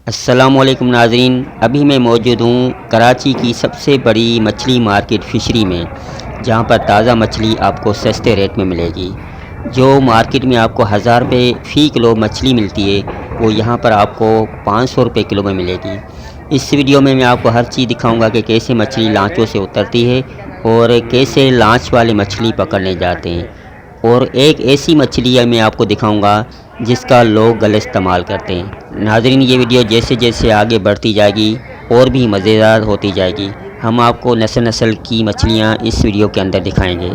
अस्सलामुअलैकुम नाज़रीन, अभी मैं मौजूद हूँ कराची की सबसे बड़ी मछली मार्केट फ़िशरी में, जहाँ पर ताज़ा मछली आपको सस्ते रेट में मिलेगी। जो मार्केट में आपको 1000 रुपये फ़ी किलो मछली मिलती है, वो यहाँ पर आपको 500 रुपये किलो में मिलेगी। इस वीडियो में मैं आपको हर चीज़ दिखाऊंगा कि कैसे मछली लांचों से उतरती है और कैसे लांच वाले मछली पकड़ने जाते हैं। और एक ऐसी मछली है मैं आपको दिखाऊंगा जिसका लोग गलत इस्तेमाल करते हैं। नाज़रीन, ये वीडियो जैसे जैसे आगे बढ़ती जाएगी और भी मज़ेदार होती जाएगी। हम आपको नस्ल नस्ल की मछलियाँ इस वीडियो के अंदर दिखाएंगे।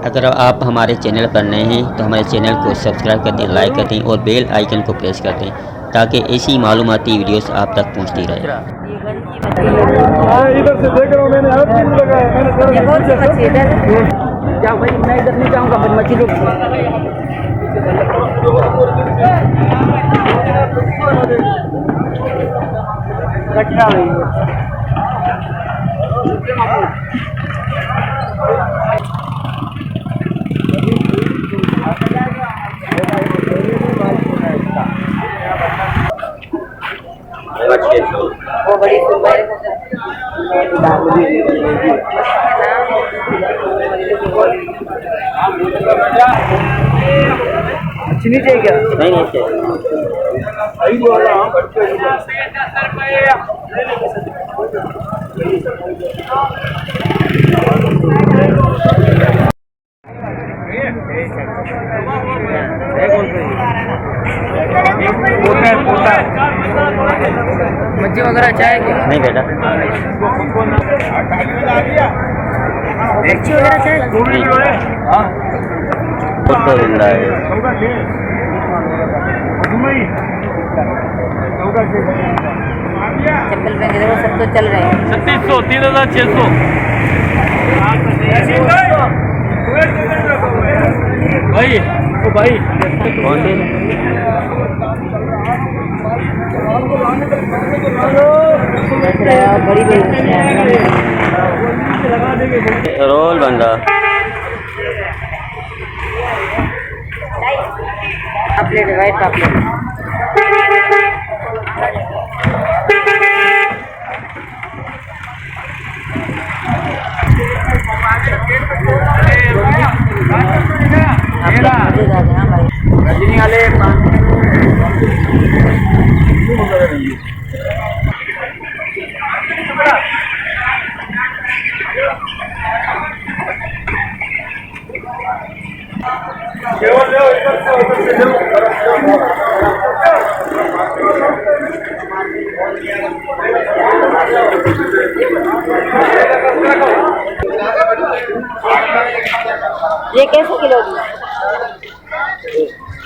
अगर आप हमारे चैनल पर नए हैं तो हमारे चैनल को सब्सक्राइब कर दें, लाइक कर दें और बेल आइकन को प्रेस कर दें, ताकि ऐसी मालूमाती वीडियोस आप तक पहुंचती रहे। इधर से देख रहा हूँ मैंने, आप क्यों लगाया? क्या भाई, मैं इधर नहीं जाऊँगा, मछली कटरा हुई वो बड़ी मछली चाहिए क्या? नहीं मच्छी वगैरह चाहे क्या? नहीं बेटा, मच्छी वगैरह चाहे कुछ तो जिंदा है। चप्पल पहन के देखो, सब तो चल रहे हैं। 3600, 3600। भाई ओ भाई, कौन सी? बड़ी बड़ी रोल बंदा पापलेट, वाइट पापलेट। रजनी वाले ये कैसे किलो दी?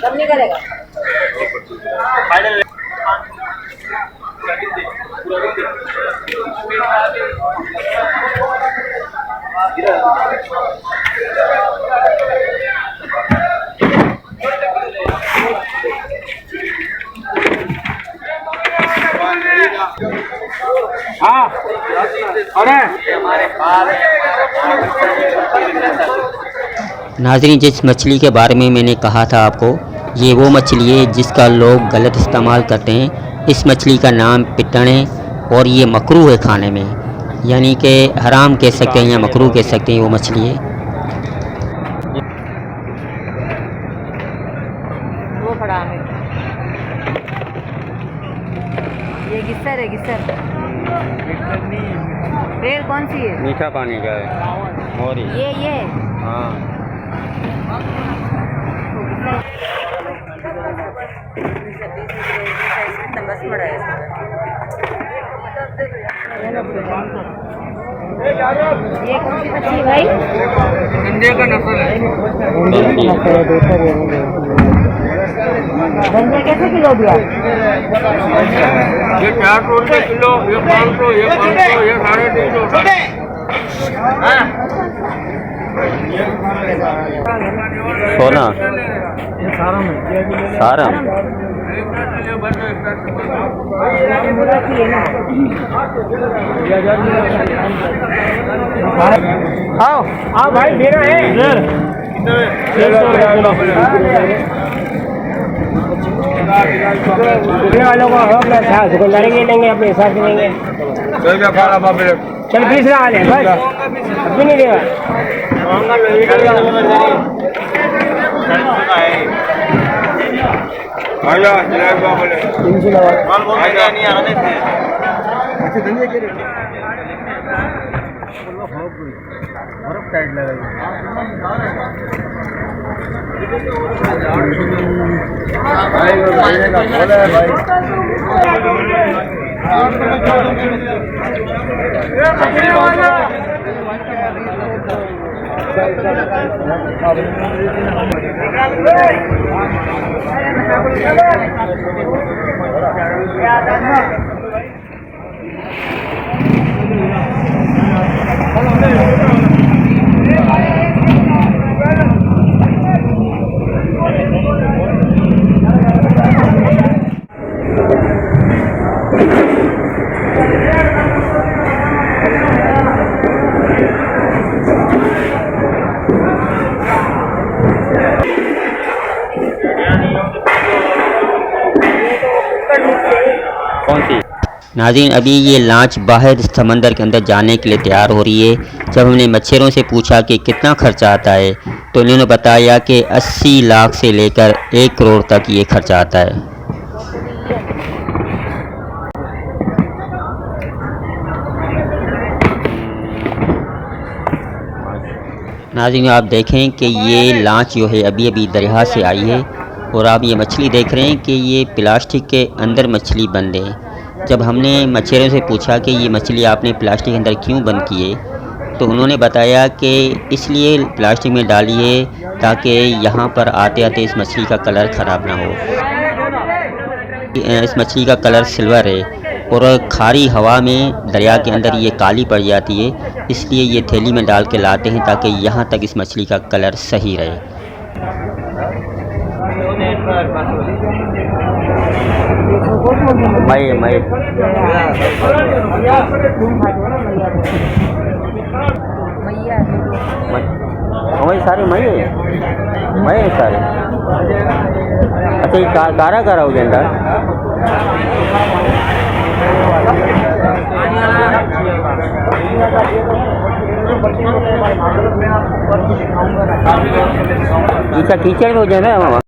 कम नहीं करेगा? हाँ, अरे नाज़रीन, जिस मछली के बारे में मैंने कहा था आपको, ये वो मछली है जिसका लोग गलत इस्तेमाल करते हैं। इस मछली का नाम पिटन है और ये मकरूह है खाने में, यानी कि हराम कह सकते हैं या मकरूह कह सकते हैं। वो मछली है। वो खड़ा है, ये गिस्सर है, गिस्सर। पेड़ कौन सी है? मीठा पानी का है। और ये हाँ, बस बड़ा है। ये कौन सी मछली भाई? संडे का नस्ल है। धनिया कैसे किलो दिया? ये 400 रुपये किलो, ये 500, ये 500, ये 350। सोना सारा आओ आओ भाई, मेरा है। टुकड़े वालों को हम अपना था दुकानदारी के लेंगे अपने हिसाब से लेंगे। चल 20 लगा ले बस, अभी नहीं देगा। कौन सी? नाज़रीन, अभी ये लांच बाहर समंदर के अंदर जाने के लिए तैयार हो रही है। जब हमने मच्छरों से पूछा कि कितना खर्चा आता है तो इन्होंने बताया कि 80 लाख से लेकर 1 करोड़ तक ये खर्चा आता है। नाज़रीन, आप देखें कि ये लांच जो है अभी अभी दरिया से आई है और आप ये मछली देख रहे हैं कि ये प्लास्टिक के अंदर मछली बंद है। जब हमने मछलियों से पूछा कि ये मछली आपने प्लास्टिक के अंदर क्यों बंद की है तो उन्होंने बताया कि इसलिए प्लास्टिक में डाली है ताकि यहाँ पर आते आते इस मछली का कलर ख़राब ना हो। इस मछली का कलर सिल्वर है और खारी हवा में दरिया के अंदर ये काली पड़ जाती है, इसलिए ये थैली में डाल के लाते हैं ताकि यहाँ तक इस मछली का कलर सही रहे। मई सारे मई है सारे। अच्छा, ये कारा कारा हो जाता अच्छा, कीचड़ में हो जाए ना मामा।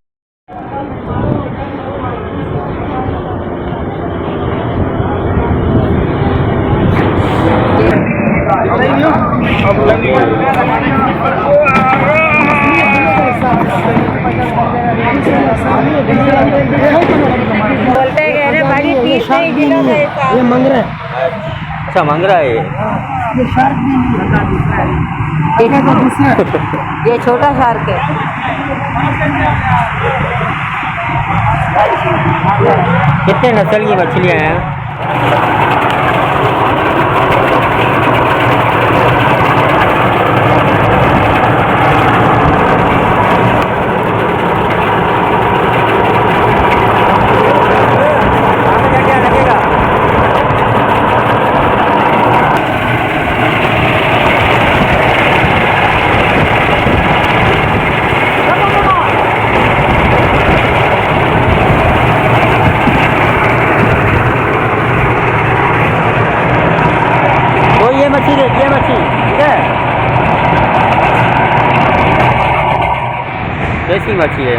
बोलते हैं बड़ी पीस नहीं किलो का ये मंगरा है। अच्छा, मंगरा है ये शार्क भी ये छोटा शार्क है। कितने नस्ल की मछलियाँ हैं? ये मच्छी ठीक है, देसी मच्छी है।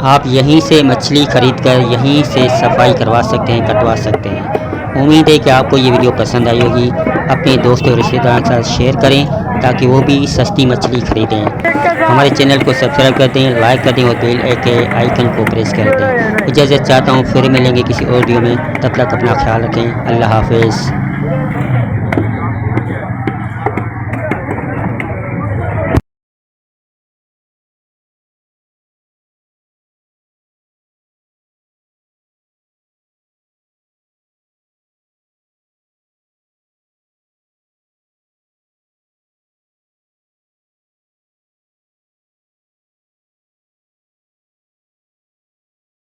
आप यहीं से मछली खरीदकर यहीं से सफाई करवा सकते हैं, कटवा सकते हैं। उम्मीद है कि आपको ये वीडियो पसंद आई होगी। अपने दोस्तों और रिश्तेदारों के साथ शेयर करें ताकि वो भी सस्ती मछली खरीदें। हमारे चैनल को सब्सक्राइब कर दें, लाइक कर दें और बेल के आइकन को प्रेस कर दें। इजाज़त चाहता हूँ, फिर मिलेंगे किसी और वीडियो में। तब तक अपना ख्याल रखें। अल्लाह हाफिज़।